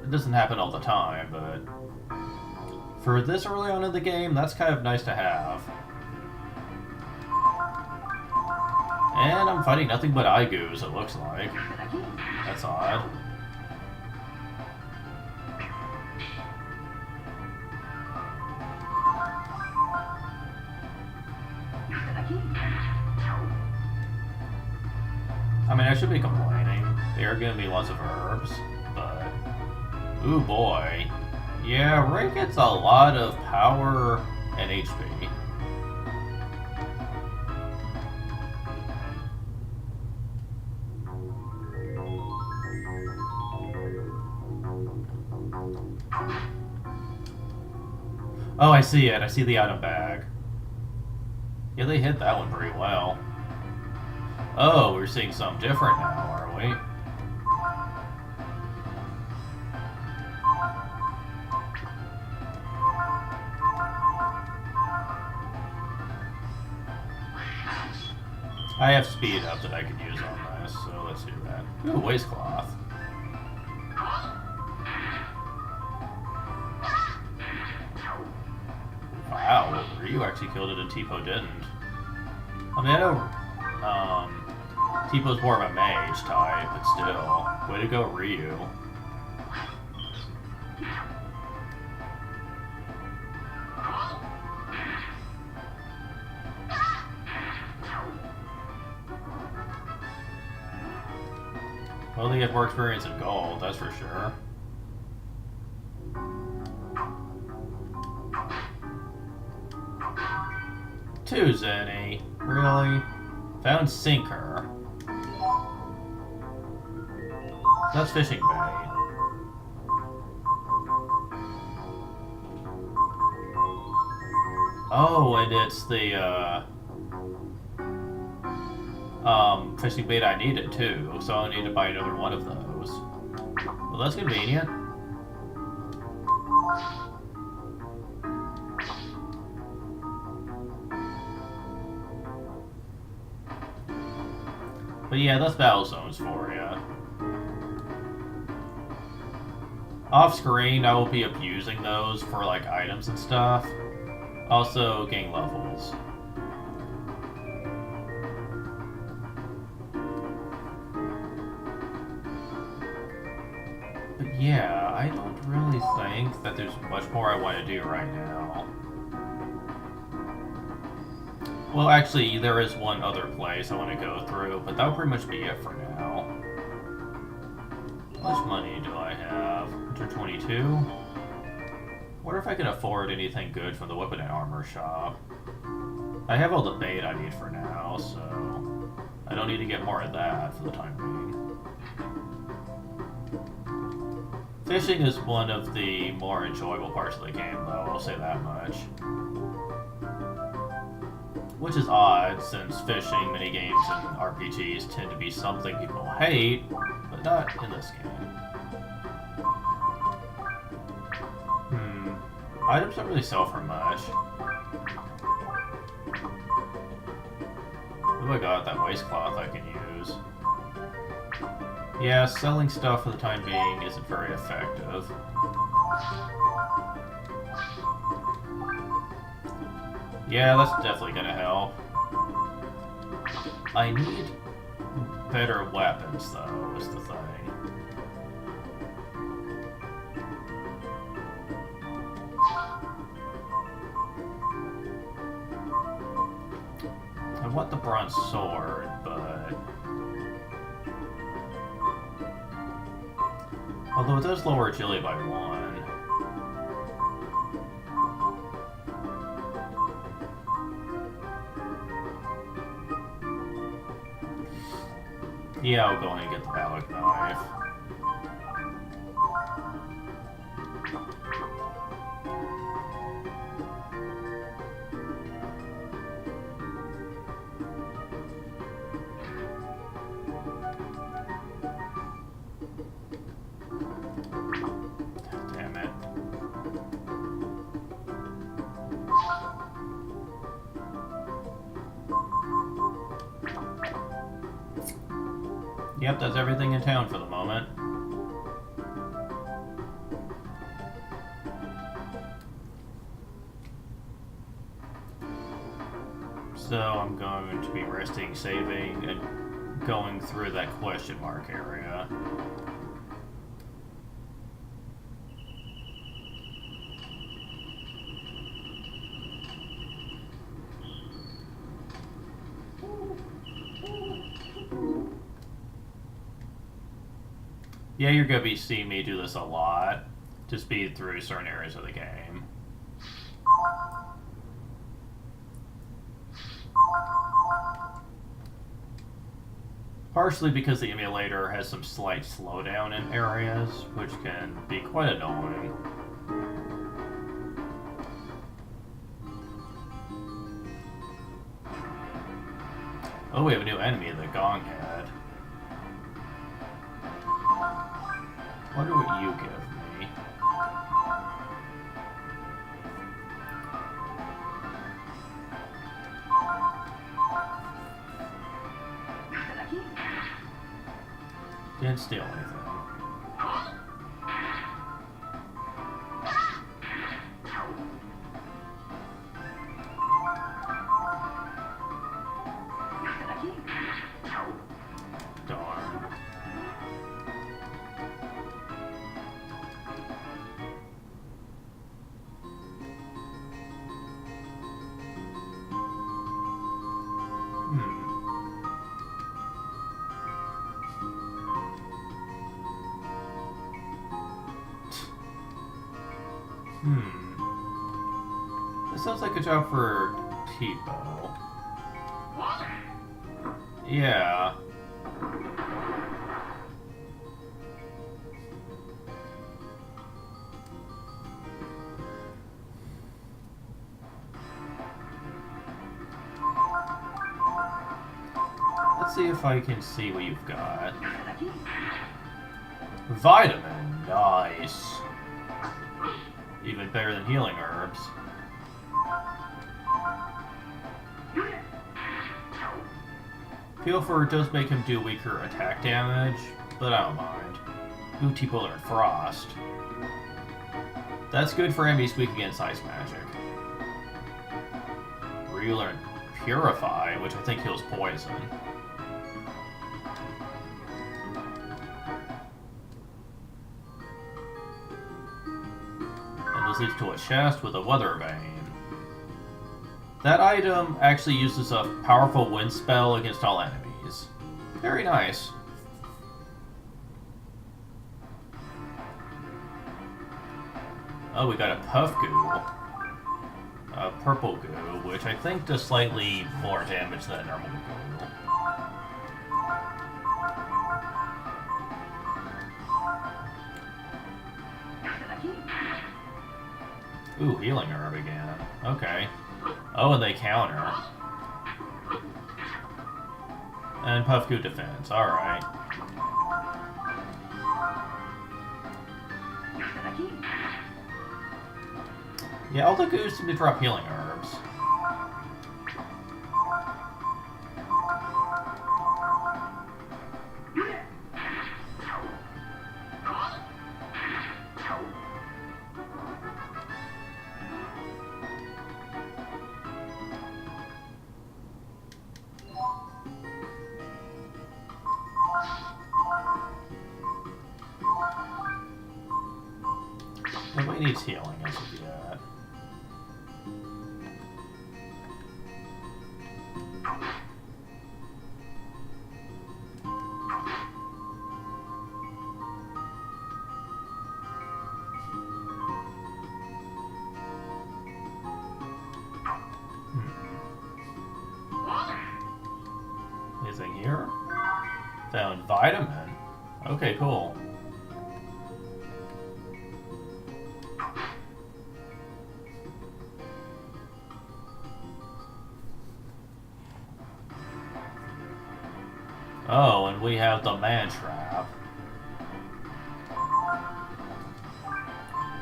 It doesn't happen all the time, but for this early on in the game, that's kind of nice to have. And I'm fighting nothing but Aigus, it looks like. That's odd. I mean, I should be complaining. There are going to be lots of herbs, but... Ooh boy. Yeah, Ray gets a lot of power and HP. Oh, I see it. I see the item bag. Yeah, they hit that one pretty well. Oh, we're seeing something different now, are we? I have speed up that I could use on this, so let's do that. Ooh, waistcloth. Wow, Ryu actually killed it and Tipo didn't. I mean, I know Tipo's more of a mage type, but still. Way to go, Ryu. Well, they get more experience in gold, that's for sure. Two Zenny. Really? Found sinker. That's fishing bait. Oh, and it's the fishing bait I needed too, so I need to buy another one of those. Well, that's convenient. But yeah, that's battle zones for you. Off screen, I will be abusing those for like items and stuff. Also, gain levels. But yeah, I don't really think that there's much more I want to do right now. Well, actually, there is one other place I want to go through, but that'll pretty much be it for now. How much money do I have? 122? Wonder if I can afford anything good from the weapon and armor shop. I have all the bait I need for now, so I don't need to get more of that for the time being. Fishing is one of the more enjoyable parts of the game, though, I'll say that much. Which is odd, since fishing minigames and RPGs tend to be something people hate, but not in this game. Items don't really sell for much. Oh my god, that waistcloth I can use. Yeah, selling stuff for the time being isn't very effective. Yeah, that's definitely gonna help. I need better weapons, though, is the thing. I want the bronze sword, but... although it does lower agility by 1. Yeah, I'll go in and get the Balak knife. Damn it. Yep, that's everything in town for the moment. So I'm going to be resting, saving, and going through that question mark area. Yeah, you're going to be seeing me do this a lot to speed through certain areas of the game. Partially because the emulator has some slight slowdown in areas, which can be quite annoying. Oh, we have a new enemy, the Gonghead. Wonder what you give me. Didn't steal anything. Darn. This sounds like a job for Tipo. Yeah. Let's see if I can see what you've got. Vitamin. Nice. Even better than healing herbs. Pilfer does make him do weaker attack damage, but I don't mind. Ooh, Tipo learned Frost. That's good for enemies weak against ice magic. Ryu learned Purify, which I think heals poison. And this leads to a chest with a weather vane. That item actually uses a powerful wind spell against all enemies. Very nice. Oh, we got a Puff Goo. A purple goo, which I think does slightly more damage than normal goo. Ooh, healing herb again. Okay. Oh, and they counter. And Puff Goo defense. Alright. Yeah, all the goos seem to drop healing herbs. Nobody needs healing as of yet. Anything here? Found vitamin. Okay, cool. Oh, and we have the man trap.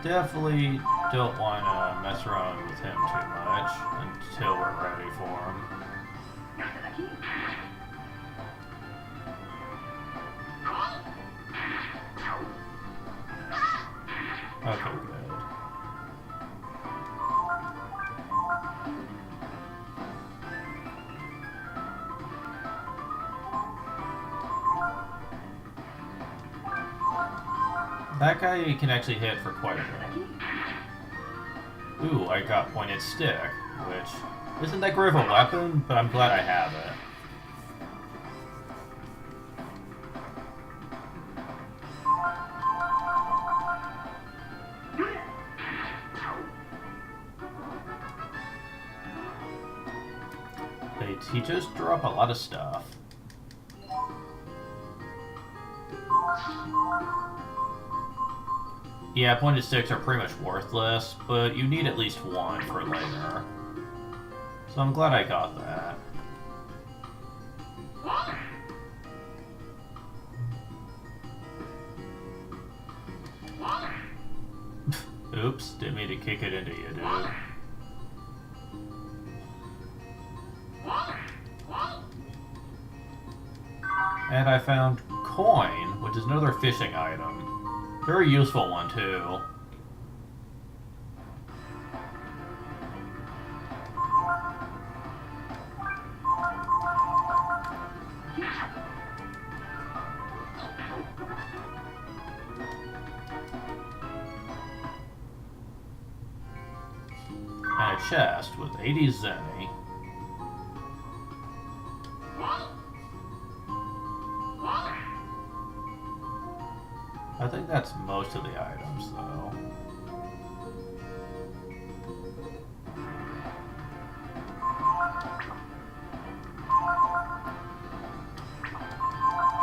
Definitely don't want to mess around with him too much until we're ready for him. Okay, good. That guy can actually hit for quite a bit. Ooh, I got pointed stick, which isn't that great of a weapon, but I'm glad I have it. They teach us to drop a lot of stuff. Yeah, pointed sticks are pretty much worthless, but you need at least one for later. So I'm glad I got that. Oops, didn't mean to kick it into you, dude. And I found coin, which is another fishing item. Very useful one, too. And a chest with 80 zenny. I think that's most of the items, though.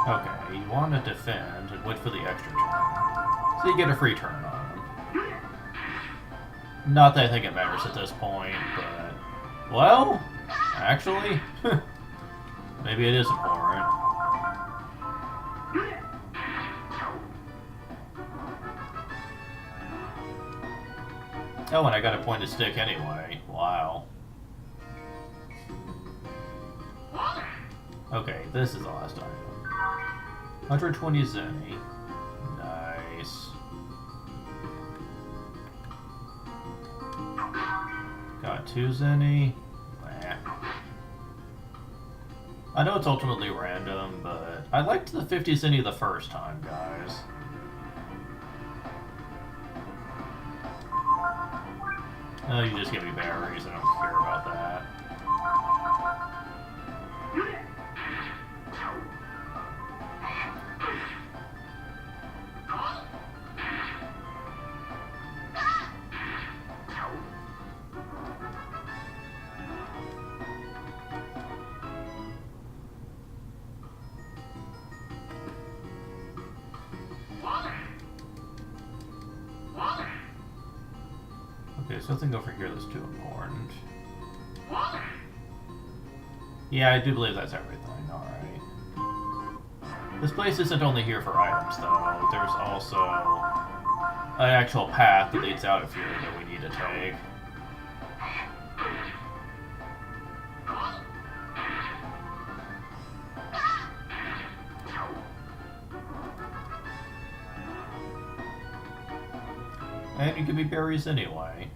Okay, you want to defend and wait for the extra turn. So you get a free turn on them. Not that I think it matters at this point, but... Well, actually, maybe it is important. Oh, and I got a pointed stick anyway. Wow. Okay, this is the last item. 120 zenny. Nice. Got 2 zenny. Nah. I know it's ultimately random, but I liked the 50 zenny the first time, guys. Oh, you just give me berries. I don't care about that. Okay, something over here that's too important. Yeah, I do believe that's everything. Alright. This place isn't only here for items, though. There's also an actual path that leads out of here that we need to take. And you give me berries anyway.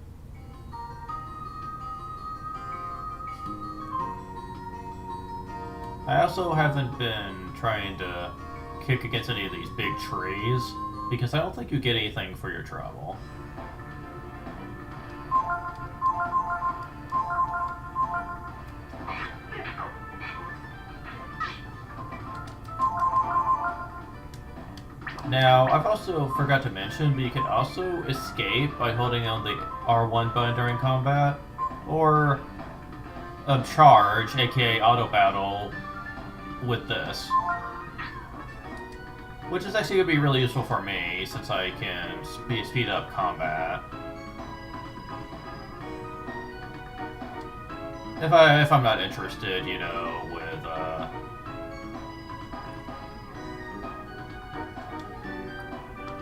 I also haven't been trying to kick against any of these big trees, because I don't think you get anything for your trouble. Now, I've also forgot to mention, but you can also escape by holding on the R1 button during combat, or charge, aka auto battle, with this. Which is actually going to be really useful for me, since I can speed up combat. If I'm not interested, you know, with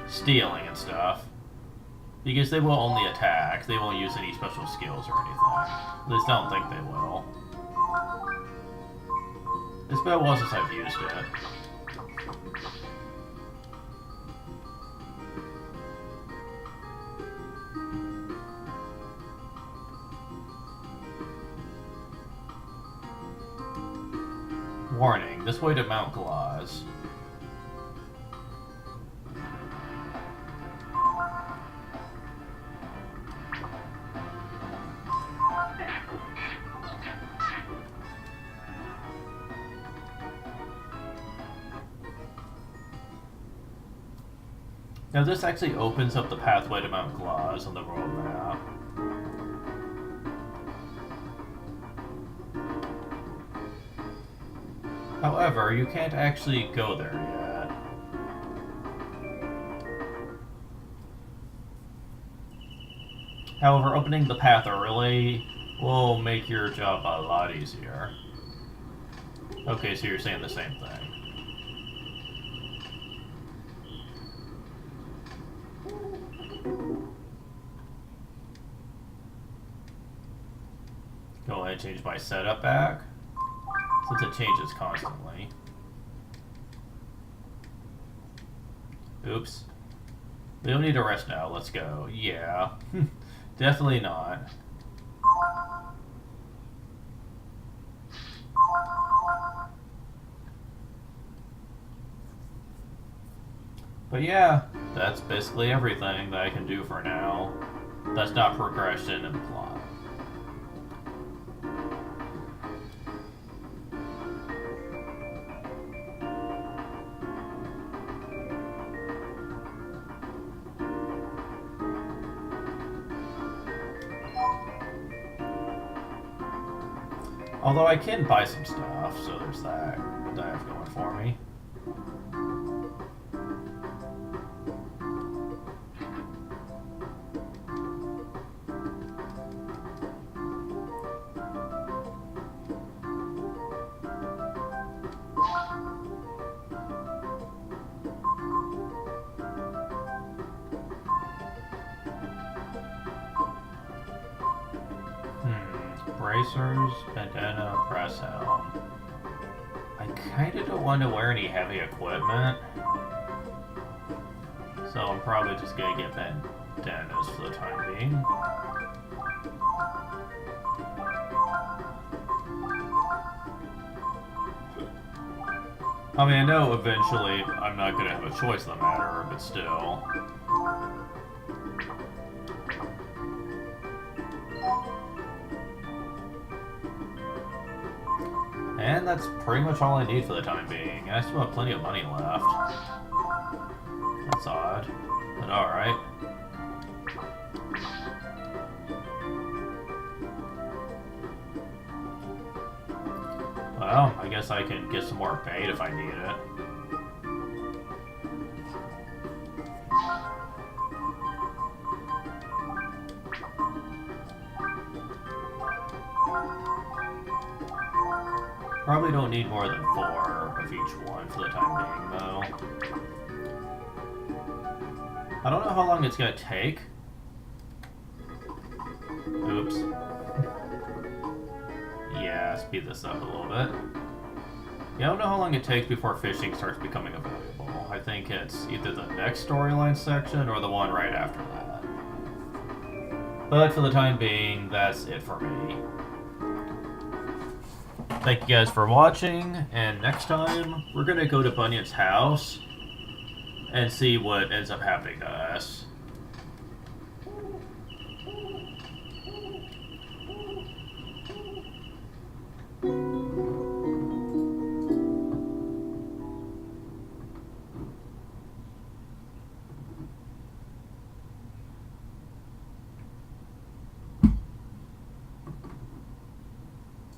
stealing and stuff. Because they will only attack, they won't use any special skills or anything. At least I don't think they will. It's been a while since I've used it. Warning, this way to Mount Glaz. Now this actually opens up the pathway to Mount Glaz on the world map. However, you can't actually go there yet. However, opening the path early will make your job a lot easier. Okay, so you're saying the same thing. going to change my setup back, since it changes constantly. Oops. We don't need to rest now. Let's go. Yeah. Definitely not. But yeah, that's basically everything that I can do for now. That's not progression in the plot. Although I can buy some stuff, so there's that I have going for me. Bracers, bandana, press helm. I kinda don't want to wear any heavy equipment, so I'm probably just gonna get bandanas for the time being. I mean, I know eventually I'm not gonna have a choice in the matter, but still. And that's pretty much all I need for the time being. I still have plenty of money left. That's odd, but alright. Well, I guess I can get some more bait if I need it. Probably don't need more than 4 of each one for the time being, though. I don't know how long it's gonna take. Oops. Yeah, speed this up a little bit. Yeah, I don't know how long it takes before fishing starts becoming available. I think it's either the next storyline section or the one right after that. But for the time being, that's it for me. Thank you guys for watching, and next time, we're gonna go to Bunyan's house and see what ends up happening to us.